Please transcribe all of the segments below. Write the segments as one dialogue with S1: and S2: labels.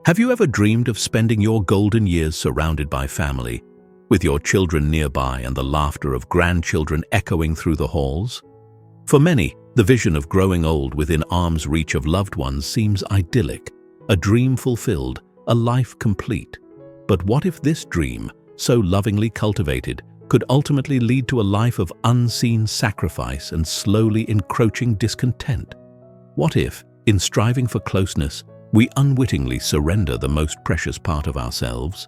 S1: Have you ever dreamed of spending your golden years surrounded by family, with your children nearby and the laughter of grandchildren echoing through the halls? For many, the vision of growing old within arm's reach of loved ones seems idyllic, a dream fulfilled, a life complete. But what if this dream, so lovingly cultivated, could ultimately lead to a life of unseen sacrifice and slowly encroaching discontent? What if, in striving for closeness, we unwittingly surrender the most precious part of ourselves?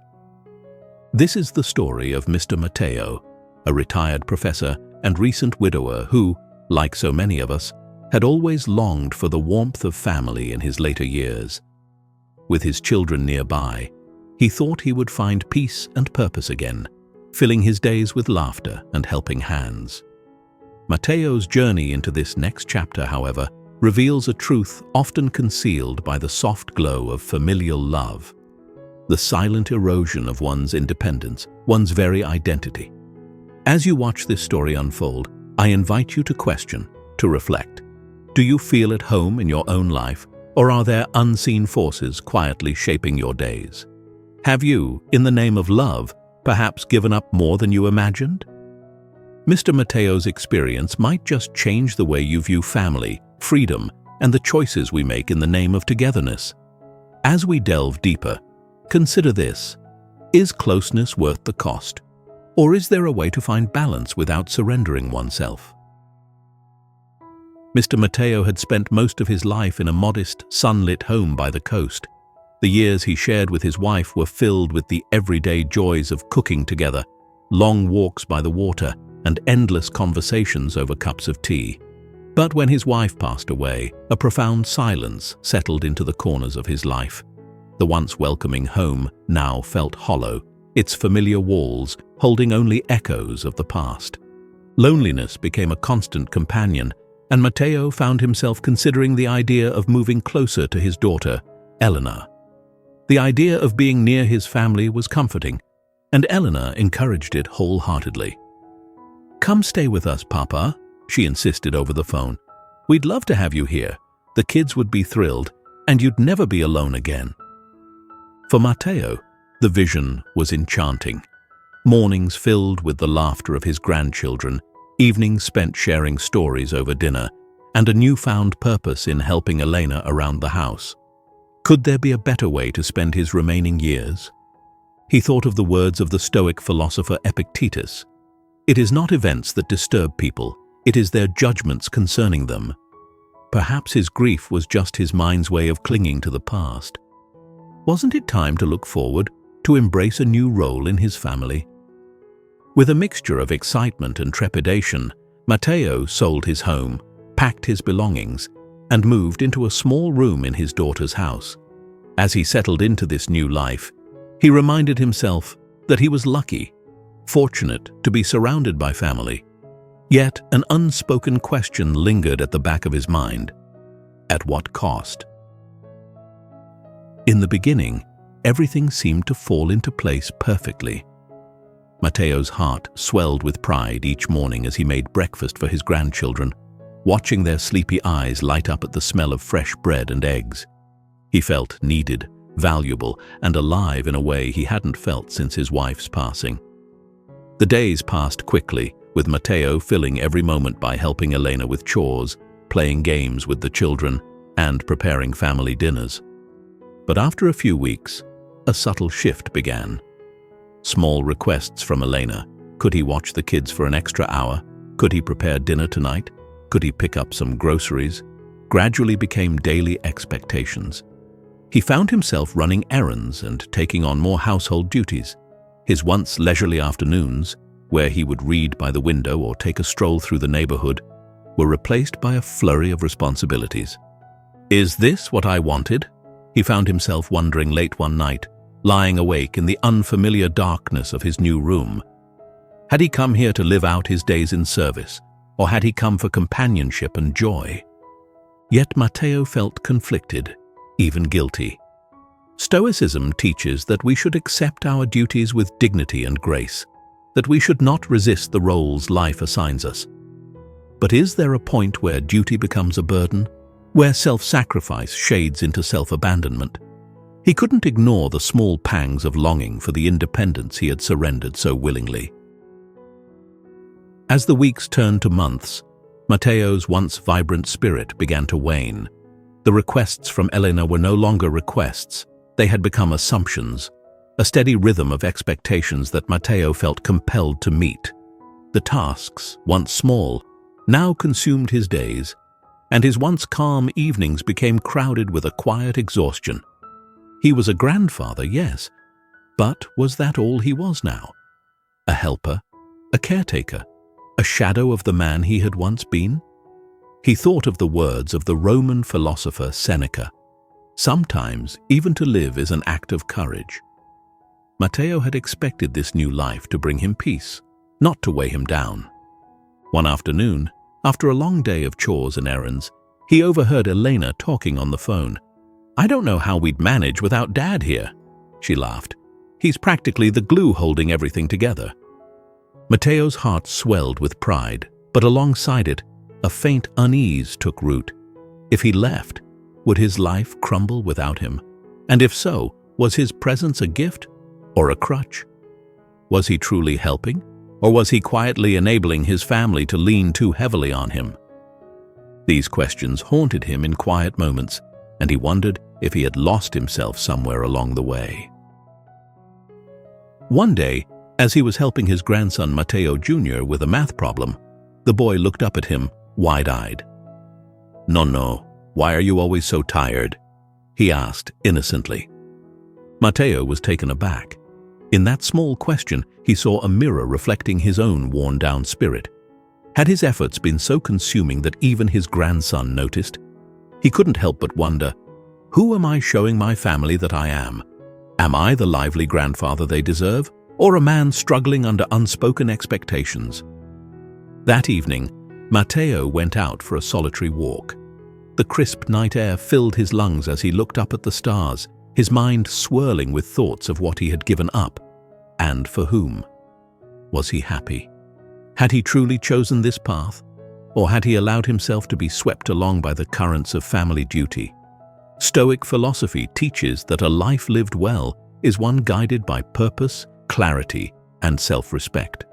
S1: This is the story of Mr. Matteo, a retired professor and recent widower who, like so many of us, had always longed for the warmth of family in his later years. With his children nearby, he thought he would find peace and purpose again, filling his days with laughter and helping hands. Matteo's journey into this next chapter, however, reveals a truth often concealed by the soft glow of familial love, the silent erosion of one's independence, one's very identity. As you watch this story unfold, I invite you to question, to reflect. Do you feel at home in your own life, or are there unseen forces quietly shaping your days? Have you, in the name of love, perhaps given up more than you imagined? Mr. Matteo's experience might just change the way you view family, freedom, and the choices we make in the name of togetherness. As we delve deeper, consider this: is closeness worth the cost? Or is there a way to find balance without surrendering oneself? Mr. Matteo had spent most of his life in a modest, sunlit home by the coast. The years he shared with his wife were filled with the everyday joys of cooking together, long walks by the water, and endless conversations over cups of tea. But when his wife passed away, a profound silence settled into the corners of his life. The once welcoming home now felt hollow, its familiar walls holding only echoes of the past. Loneliness became a constant companion, and Matteo found himself considering the idea of moving closer to his daughter, Eleanor. The idea of being near his family was comforting, and Eleanor encouraged it wholeheartedly. "Come stay with us, Papa," she insisted over the phone. "We'd love to have you here. The kids would be thrilled, and you'd never be alone again." For Matteo, the vision was enchanting. Mornings filled with the laughter of his grandchildren, evenings spent sharing stories over dinner, and a newfound purpose in helping Elena around the house. Could there be a better way to spend his remaining years? He thought of the words of the Stoic philosopher Epictetus. "It is not events that disturb people, it is their judgments concerning them." Perhaps his grief was just his mind's way of clinging to the past. Wasn't it time to look forward, to embrace a new role in his family? With a mixture of excitement and trepidation, Matteo sold his home, packed his belongings, and moved into a small room in his daughter's house. As he settled into this new life, he reminded himself that he was lucky, fortunate to be surrounded by family. Yet an unspoken question lingered at the back of his mind: at what cost? In the beginning, everything seemed to fall into place perfectly. Matteo's heart swelled with pride each morning as he made breakfast for his grandchildren, watching their sleepy eyes light up at the smell of fresh bread and eggs. He felt needed, valuable, and alive in a way he hadn't felt since his wife's passing. The days passed quickly, with Matteo filling every moment by helping Elena with chores, playing games with the children, and preparing family dinners. But after a few weeks, a subtle shift began. Small requests from Elena. Could he watch the kids for an extra hour? Could he prepare dinner tonight? Could he pick up some groceries? Gradually became daily expectations. He found himself running errands and taking on more household duties. His once leisurely afternoons, where he would read by the window or take a stroll through the neighborhood, were replaced by a flurry of responsibilities. "Is this what I wanted?" He found himself wondering late one night, lying awake in the unfamiliar darkness of his new room. Had he come here to live out his days in service, or had he come for companionship and joy? Yet Matteo felt conflicted, even guilty. Stoicism teaches that we should accept our duties with dignity and grace, that we should not resist the roles life assigns us. But is there a point where duty becomes a burden, where self-sacrifice shades into self-abandonment? He couldn't ignore the small pangs of longing for the independence he had surrendered so willingly. As the weeks turned to months, Matteo's once vibrant spirit began to wane. The requests from Elena were no longer requests. They had become assumptions, a steady rhythm of expectations that Matteo felt compelled to meet. The tasks, once small, now consumed his days, and his once calm evenings became crowded with a quiet exhaustion. He was a grandfather, yes, but was that all he was now? A helper, a caretaker, a shadow of the man he had once been? He thought of the words of the Roman philosopher Seneca. Sometimes, even to live is an act of courage. Matteo had expected this new life to bring him peace, not to weigh him down. One afternoon, after a long day of chores and errands, he overheard Elena talking on the phone. "I don't know how we'd manage without Dad here," she laughed. "He's practically the glue holding everything together." Matteo's heart swelled with pride, but alongside it, a faint unease took root. If he left, would his life crumble without him? And if so, was his presence a gift or a crutch? Was he truly helping, or was he quietly enabling his family to lean too heavily on him? These questions haunted him in quiet moments, and he wondered if he had lost himself somewhere along the way. One day, as he was helping his grandson Matteo Jr. with a math problem, the boy looked up at him, wide-eyed. "Nonno, why are you always so tired?" he asked innocently. Matteo was taken aback. In that small question, he saw a mirror reflecting his own worn-down spirit. Had his efforts been so consuming that even his grandson noticed? He couldn't help but wonder, who am I showing my family that I am? Am I the lively grandfather they deserve, or a man struggling under unspoken expectations? That evening, Matteo went out for a solitary walk. The crisp night air filled his lungs as he looked up at the stars, his mind swirling with thoughts of what he had given up, and for whom. Was he happy? Had he truly chosen this path, or had he allowed himself to be swept along by the currents of family duty? Stoic philosophy teaches that a life lived well is one guided by purpose, clarity, and self-respect.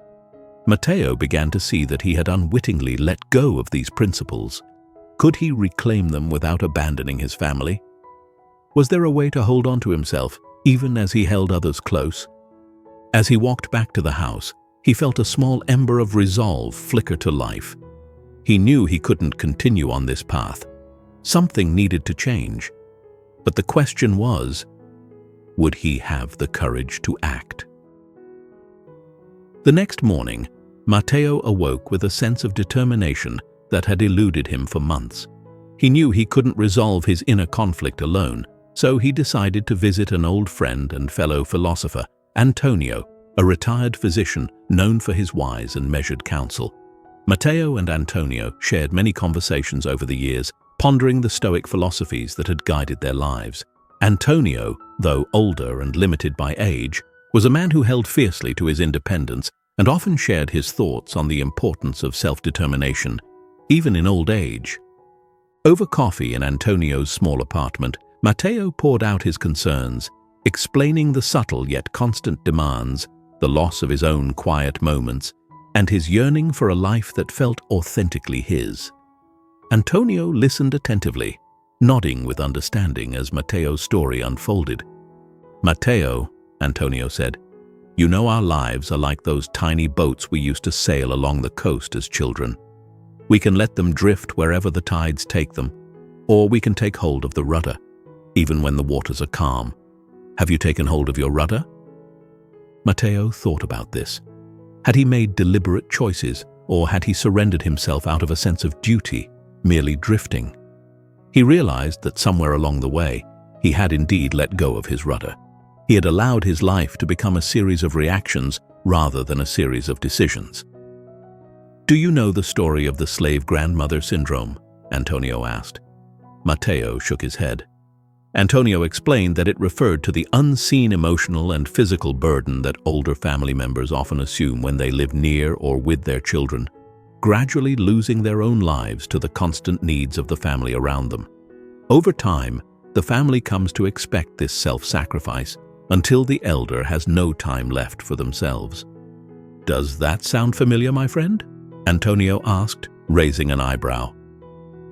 S1: Matteo began to see that he had unwittingly let go of these principles. Could he reclaim them without abandoning his family? Was there a way to hold on to himself, even as he held others close? As he walked back to the house, he felt a small ember of resolve flicker to life. He knew he couldn't continue on this path. Something needed to change. But the question was, would he have the courage to act? The next morning, Matteo awoke with a sense of determination that had eluded him for months. He knew he couldn't resolve his inner conflict alone, so he decided to visit an old friend and fellow philosopher, Antonio, a retired physician known for his wise and measured counsel. Matteo and Antonio shared many conversations over the years, pondering the Stoic philosophies that had guided their lives. Antonio, though older and limited by age, was a man who held fiercely to his independence and often shared his thoughts on the importance of self-determination, even in old age. Over coffee in Antonio's small apartment, Matteo poured out his concerns, explaining the subtle yet constant demands, the loss of his own quiet moments, and his yearning for a life that felt authentically his. Antonio listened attentively, nodding with understanding as Matteo's story unfolded. "Matteo," Antonio said, "you know our lives are like those tiny boats we used to sail along the coast as children. We can let them drift wherever the tides take them, or we can take hold of the rudder, even when the waters are calm. Have you taken hold of your rudder?" Matteo thought about this. Had he made deliberate choices, or had he surrendered himself out of a sense of duty, merely drifting? He realized that somewhere along the way, he had indeed let go of his rudder. He had allowed his life to become a series of reactions rather than a series of decisions. "Do you know the story of the slave grandmother syndrome?" Antonio asked. Matteo shook his head. Antonio explained that it referred to the unseen emotional and physical burden that older family members often assume when they live near or with their children, gradually losing their own lives to the constant needs of the family around them. Over time, the family comes to expect this self-sacrifice until the elder has no time left for themselves. Does that sound familiar, my friend? Antonio asked, raising an eyebrow.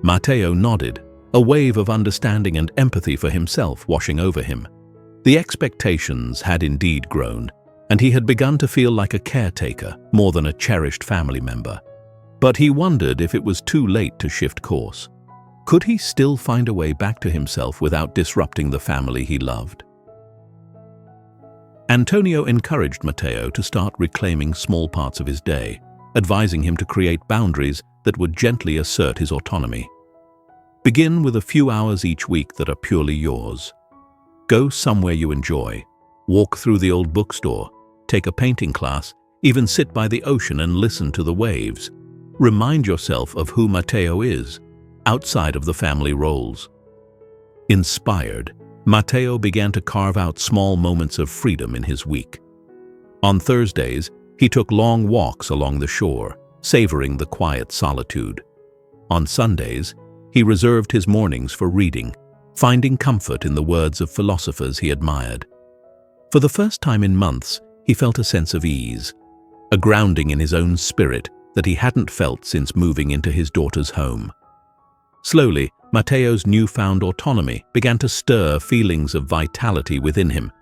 S1: Matteo nodded, a wave of understanding and empathy for himself washing over him. The expectations had indeed grown, and he had begun to feel like a caretaker more than a cherished family member. But he wondered if it was too late to shift course. Could he still find a way back to himself without disrupting the family he loved? Antonio encouraged Matteo to start reclaiming small parts of his day, advising him to create boundaries that would gently assert his autonomy. Begin with a few hours each week that are purely yours. Go somewhere you enjoy. Walk through the old bookstore, take a painting class, even sit by the ocean and listen to the waves. Remind yourself of who Matteo is, outside of the family roles. Inspired, Matteo began to carve out small moments of freedom in his week. On Thursdays, he took long walks along the shore, savoring the quiet solitude. On Sundays, he reserved his mornings for reading, finding comfort in the words of philosophers he admired. For the first time in months, he felt a sense of ease, a grounding in his own spirit that he hadn't felt since moving into his daughter's home. Slowly, Matteo's newfound autonomy began to stir feelings of vitality within him.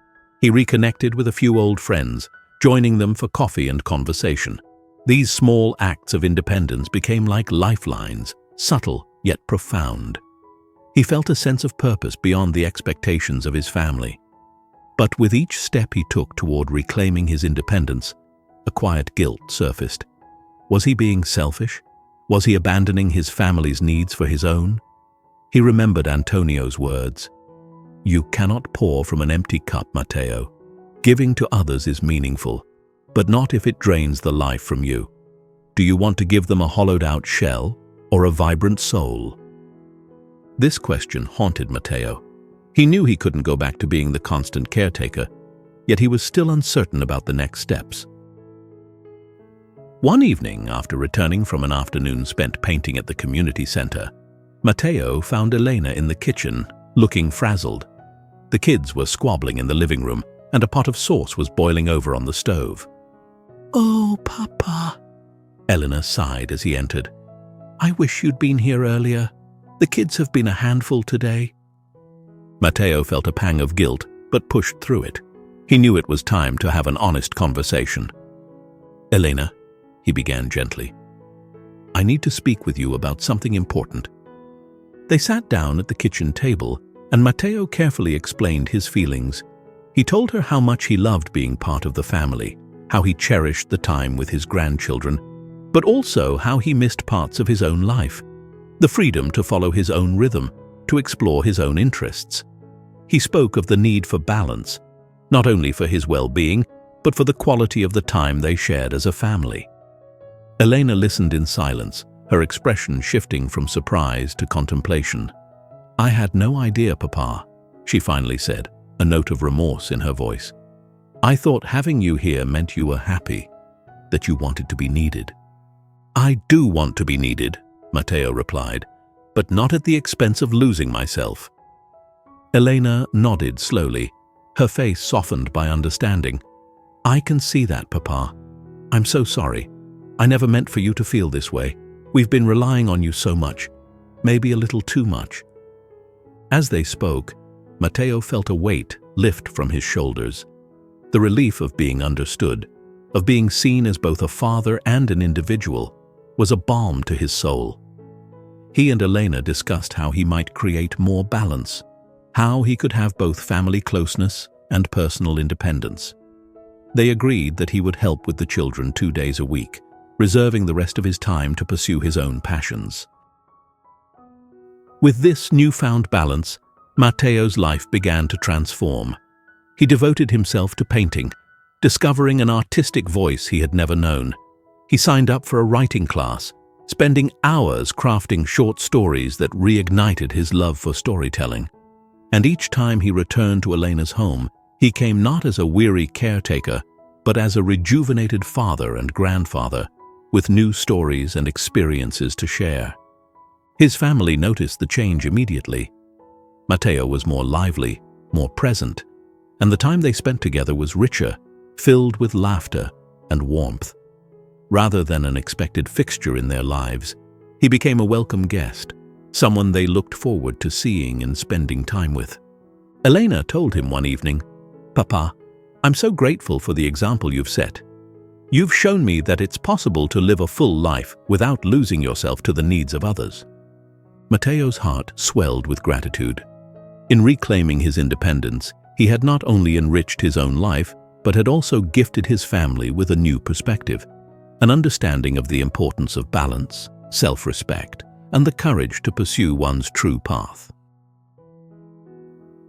S1: He reconnected with a few old friends, joining them for coffee and conversation. These small acts of independence became like lifelines, subtle yet profound. He felt a sense of purpose beyond the expectations of his family. But with each step he took toward reclaiming his independence, a quiet guilt surfaced. Was he being selfish? Was he abandoning his family's needs for his own? He remembered Antonio's words. "You cannot pour from an empty cup, Matteo. Giving to others is meaningful, but not if it drains the life from you. Do you want to give them a hollowed-out shell or a vibrant soul?" This question haunted Matteo. He knew he couldn't go back to being the constant caretaker, yet he was still uncertain about the next steps. One evening, after returning from an afternoon spent painting at the community center, Matteo found Elena in the kitchen, looking frazzled. The kids were squabbling in the living room, and a pot of sauce was boiling over on the stove. "Oh, Papa," Elena sighed as he entered. "I wish you'd been here earlier. The kids have been a handful today." Matteo felt a pang of guilt, but pushed through it. He knew it was time to have an honest conversation. "Elena," he began gently, "I need to speak with you about something important." They sat down at the kitchen table, and Matteo carefully explained his feelings. He told her how much he loved being part of the family, how he cherished the time with his grandchildren, but also how he missed parts of his own life, the freedom to follow his own rhythm, to explore his own interests. He spoke of the need for balance, not only for his well-being, but for the quality of the time they shared as a family. Elena listened in silence, her expression shifting from surprise to contemplation. "I had no idea, Papa," she finally said, a note of remorse in her voice. "I thought having you here meant you were happy, that you wanted to be needed." "I do want to be needed," Matteo replied, "but not at the expense of losing myself." Elena nodded slowly, her face softened by understanding. "I can see that, Papa. I'm so sorry. I never meant for you to feel this way. We've been relying on you so much, maybe a little too much." As they spoke, Matteo felt a weight lift from his shoulders. The relief of being understood, of being seen as both a father and an individual, was a balm to his soul. He and Elena discussed how he might create more balance, how he could have both family closeness and personal independence. They agreed that he would help with the children 2 days a week, reserving the rest of his time to pursue his own passions. With this newfound balance, Matteo's life began to transform. He devoted himself to painting, discovering an artistic voice he had never known. He signed up for a writing class, spending hours crafting short stories that reignited his love for storytelling. And each time he returned to Elena's home, he came not as a weary caretaker, but as a rejuvenated father and grandfather, with new stories and experiences to share. His family noticed the change immediately. Matteo was more lively, more present, and the time they spent together was richer, filled with laughter and warmth. Rather than an expected fixture in their lives, he became a welcome guest, someone they looked forward to seeing and spending time with. Elena told him one evening, "Papa, I'm so grateful for the example you've set. You've shown me that it's possible to live a full life without losing yourself to the needs of others." Matteo's heart swelled with gratitude. In reclaiming his independence, he had not only enriched his own life, but had also gifted his family with a new perspective, an understanding of the importance of balance, self-respect, and the courage to pursue one's true path.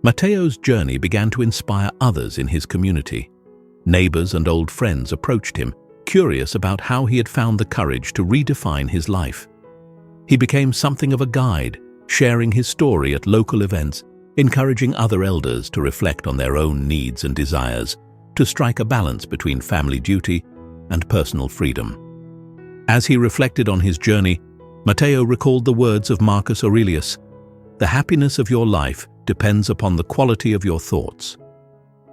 S1: Matteo's journey began to inspire others in his community. Neighbors and old friends approached him, curious about how he had found the courage to redefine his life. He became something of a guide, sharing his story at local events, encouraging other elders to reflect on their own needs and desires, to strike a balance between family duty and personal freedom. As he reflected on his journey, Matteo recalled the words of Marcus Aurelius, "The happiness of your life depends upon the quality of your thoughts."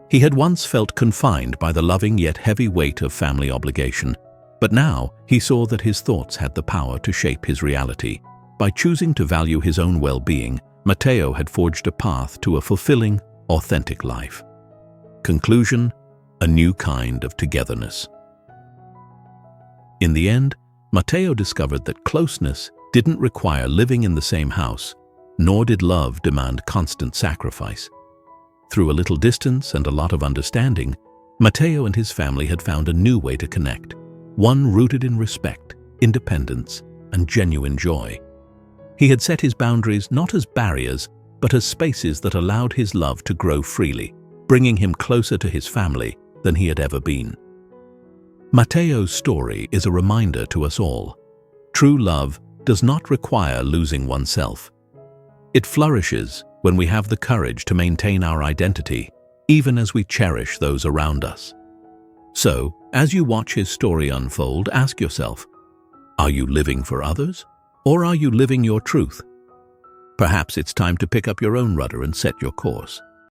S1: He had once felt confined by the loving yet heavy weight of family obligation, but now he saw that his thoughts had the power to shape his reality. By choosing to value his own well-being, Matteo had forged a path to a fulfilling, authentic life. Conclusion: a new kind of togetherness. In the end, Matteo discovered that closeness didn't require living in the same house, nor did love demand constant sacrifice. Through a little distance and a lot of understanding, Matteo and his family had found a new way to connect, one rooted in respect, independence, and genuine joy. He had set his boundaries not as barriers, but as spaces that allowed his love to grow freely, bringing him closer to his family than he had ever been. Matteo's story is a reminder to us all. True love does not require losing oneself. It flourishes when we have the courage to maintain our identity, even as we cherish those around us. So, as you watch his story unfold, ask yourself, are you living for others, or are you living your truth? Perhaps it's time to pick up your own rudder and set your course.